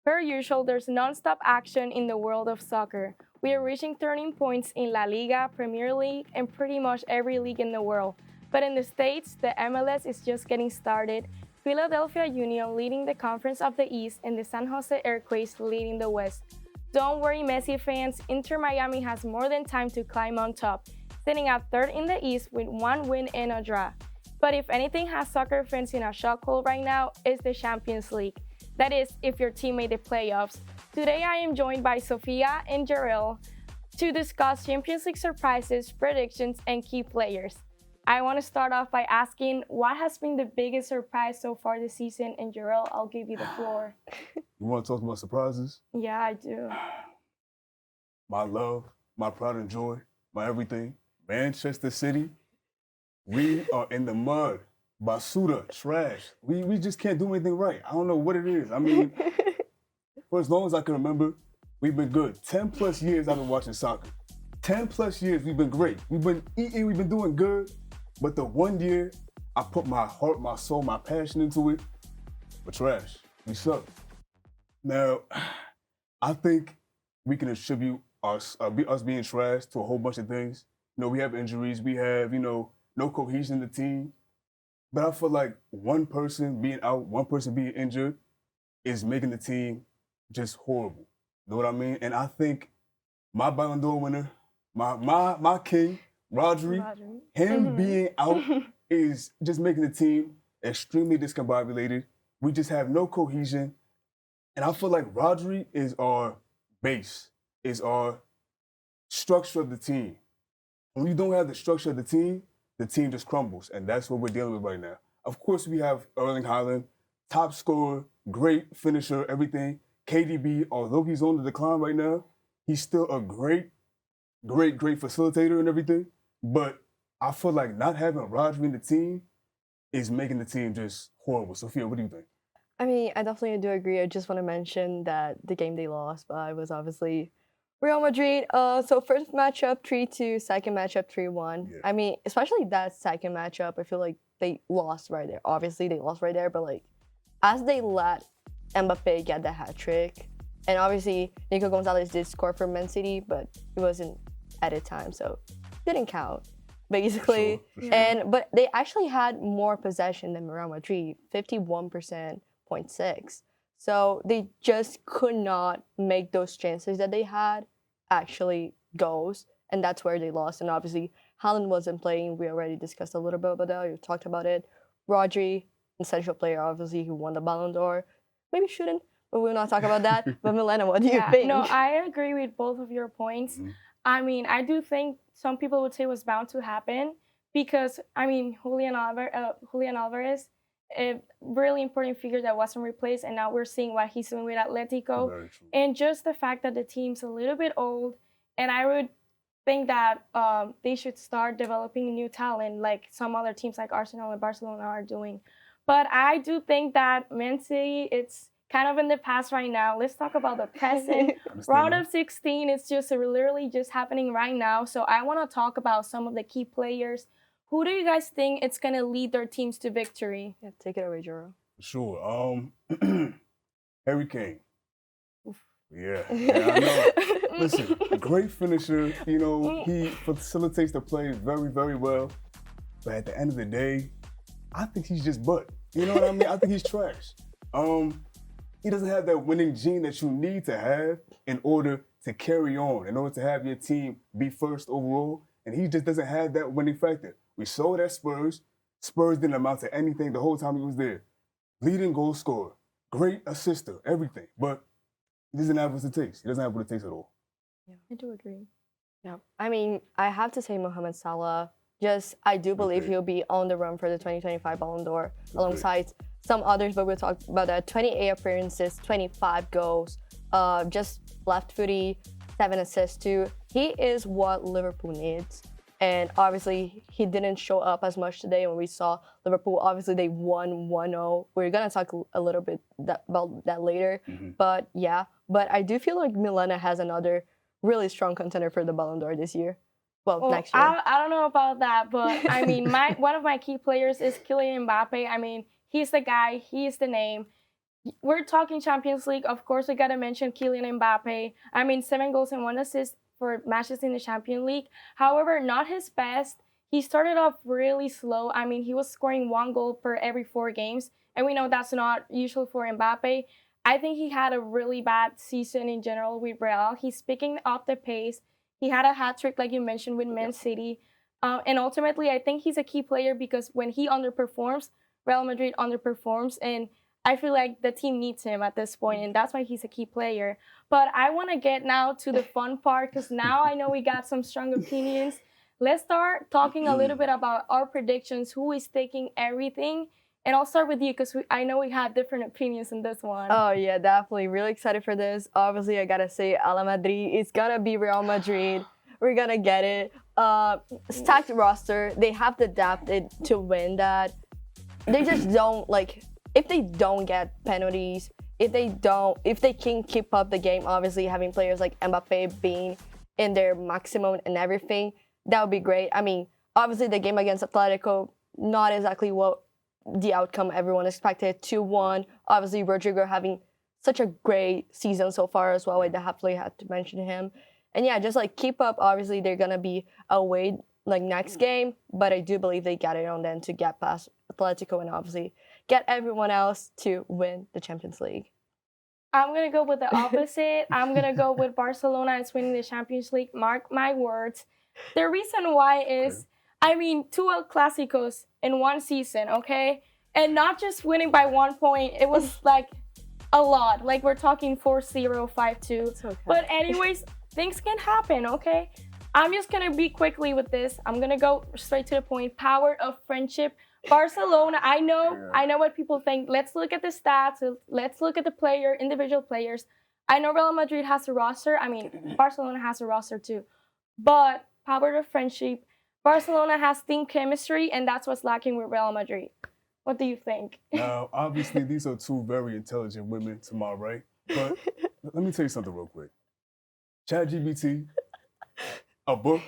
Per usual, there's non-stop action in the world of soccer. We are reaching turning points in La Liga, Premier League, and pretty much every league in the world. But in the States, the MLS is just getting started. Philadelphia Union leading the Conference of the East and the San Jose Earthquakes leading the West. Don't worry, Messi fans, Inter Miami has more than time to climb on top, sitting at third in the East with one win and a draw. But if anything has soccer fans in a chokehold right now, it's the Champions League. That is, if your team made the playoffs. Today I am joined by Sofia and Jerel to discuss Champions League surprises, predictions, and key players. I want to start off by asking what has been the biggest surprise so far this season, and Jerel, I'll give you the floor. You want to talk about surprises? Yeah, I do. My love, my pride and joy, my everything. Manchester City, we are in the mud. Basuda, trash. We just can't do anything right. I don't know what it is. I mean, for as long as I can remember, we've been good. 10 plus years I've been watching soccer. 10 plus years we've been great. We've been eating, we've been doing good. But the 1 year I put my heart, my soul, my passion into it, we're trash. We suck. Now, I think we can attribute us being trash to a whole bunch of things. You know, we have injuries, we have, no cohesion in the team. But I feel like one person being out, one person being injured is making the team just horrible. You know what I mean? And I think my Ballon d'Or winner, my king, Rodri, him being out is just making the team extremely discombobulated. We just have no cohesion. And I feel like Rodri is our base, is our structure of the team. When you don't have the structure of the team just crumbles, and that's what we're dealing with right now. Of course, we have Erling Haaland, top scorer, great finisher, everything. KDB, although he's on the decline right now, he's still a great facilitator and everything. But I feel like not having Rodri in the team is making the team just horrible. Sofia, what do you think? I mean, I definitely do agree. I just want to mention that the game they lost by was obviously Real Madrid. So first matchup 3-2, second matchup 3-1. Yeah. I mean, especially that second matchup, I feel like they lost right there. Obviously, they lost right there, but like as they let Mbappe get the hat trick, and obviously Nico Gonzalez did score for Man City, but it wasn't added time, so didn't count basically. For sure. And but they actually had more possession than Real Madrid, 51.6. So they just could not make those chances that they had actually goals, and that's where they lost. And obviously, Haaland wasn't playing. We already discussed a little bit about that. We talked about it. Rodri, essential player, obviously, who won the Ballon d'Or. Maybe shouldn't, but we'll not talk about that. But Milena, what do you think? No, I agree with both of your points. Mm-hmm. I mean, I do think some people would say it was bound to happen because, I mean, Julian Alvarez, a really important figure that wasn't replaced, and now we're seeing what he's doing with Atletico. Very true. And just the fact that the team's a little bit old, and I would think that they should start developing new talent like some other teams like Arsenal and Barcelona are doing. But I do think that Man City, it's kind of in the past right now. Let's talk about the present. Round of 16 is just literally just happening right now. So I want to talk about some of the key players. Who do you guys think it's going to lead their teams to victory? Yeah, take it away, Jerel. Sure. Harry Kane. Yeah, I know. Listen, great finisher. He facilitates the play very, very well. But at the end of the day, I think he's just butt. You know what I mean? I think he's trash. He doesn't have that winning gene that you need to have in order to carry on, in order to have your team be first overall. And he just doesn't have that winning factor. We saw it at Spurs. Spurs didn't amount to anything the whole time he was there. Leading goal scorer, great assister, everything. But he doesn't have what it takes. He doesn't have what it takes at all. Yeah, I do agree. Yeah, I mean, I have to say Mohamed Salah. I do believe he'll be on the run for the 2025 Ballon d'Or alongside some others, but we'll talk about that. 28 appearances, 25 goals, just left-footy, 7 assists too. He is what Liverpool needs. And obviously, he didn't show up as much today when we saw Liverpool. Obviously, they won 1-0. We're going to talk a little bit about that later. Mm-hmm. But yeah, I do feel like Milena has another really strong contender for the Ballon d'Or this year. Well, next year. I don't know about that, but I mean, one of my key players is Kylian Mbappe. I mean, he's the guy, he's the name. we're talking Champions League. Of course, we gotta mention Kylian Mbappe. I mean, 7 goals and 1 assist for matches in the Champions League. However, not his best. He started off really slow. I mean, he was scoring 1 goal per every 4 games, and we know that's not usual for Mbappe. I think he had a really bad season in general with Real. He's picking up the pace. He had a hat trick, like you mentioned, with Man City. And ultimately, I think he's a key player because when he underperforms, Real Madrid underperforms. And I feel like the team needs him at this point, and that's why he's a key player. But I want to get now to the fun part because now I know we got some strong opinions. Let's start talking a little bit about our predictions, who is taking everything. And I'll start with you because I know we had different opinions in this one. Oh yeah, definitely. Really excited for this. Obviously, I gotta say, Ala Madrid. It's gonna be Real Madrid. We're gonna get it. Stacked roster. They have the depth to win that. They just don't like. If they don't get penalties, if they can keep up the game, obviously having players like Mbappe being in their maximum and everything, that would be great. I mean, obviously the game against Atletico, not exactly what the outcome everyone expected. 2-1. Obviously, Rodrigo having such a great season so far as well. I definitely had to mention him. And yeah, just like keep up. Obviously, they're gonna be away like next game, but I do believe they got it on them to get past Atletico and obviously get everyone else to win the Champions League. I'm going to go with the opposite. I'm going to go with Barcelona is winning the Champions League. Mark my words. The reason why is, I mean, 2 El Clásicos in one season, okay? And not just winning by 1 point. It was like a lot. Like we're talking 4-0, 5-2. Okay. But anyways, things can happen, okay? I'm just going to be quickly with this. I'm going to go straight to the point. Power of friendship. Barcelona, I know what people think. Let's look at the stats. Let's look at the individual players. I know Real Madrid has a roster. I mean, Barcelona has a roster too. But power of friendship, Barcelona has team chemistry, and that's what's lacking with Real Madrid. What do you think? Now, obviously, these are two very intelligent women to my right. But let me tell you something real quick. ChatGPT, a book,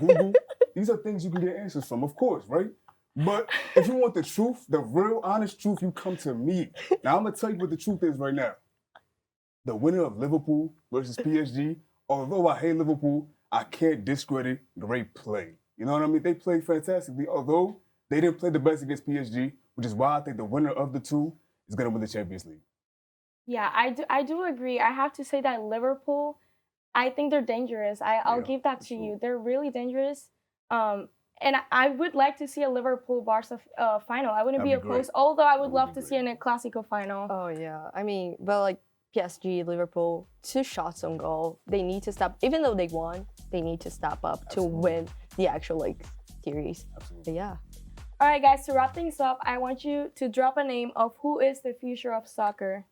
Google, these are things you can get answers from, of course, right? But if you want the truth, the real honest truth, you come to me. Now, I'm going to tell you what the truth is right now. The winner of Liverpool versus PSG, although I hate Liverpool, I can't discredit great play. You know what I mean? They played fantastically, although they didn't play the best against PSG, which is why I think the winner of the two is going to win the Champions League. Yeah, I do agree. I have to say that Liverpool, I think they're dangerous. I'll give that to you. They're really dangerous. And I would like to see a Liverpool-Barca final. I wouldn't be opposed, although I would love to see a Clásico final. Oh, yeah. I mean, but like PSG, Liverpool, 2 shots on goal. They need to step, even though they won, they need to step up to win the actual like series. But yeah. All right, guys, to wrap things up, I want you to drop a name of who is the future of soccer.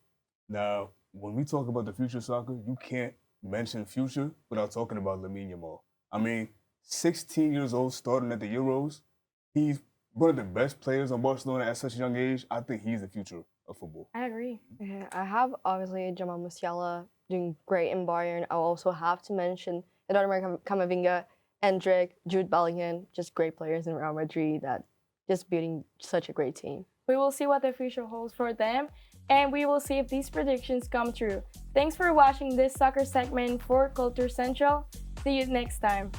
Now, when we talk about the future of soccer, you can't mention future without talking about Lamine Yamal. I mean, 16 years old, starting at the Euros. He's one of the best players on Barcelona at such a young age. I think he's the future of football. I agree. Yeah, I have obviously Jamal Musiala doing great in Bayern. I'll also have to mention Eduardo Camavinga, Endrick, Jude Bellingham, just great players in Real Madrid that just building such a great team. We will see what the future holds for them, and we will see if these predictions come true. Thanks for watching this soccer segment for Culture Central. See you next time.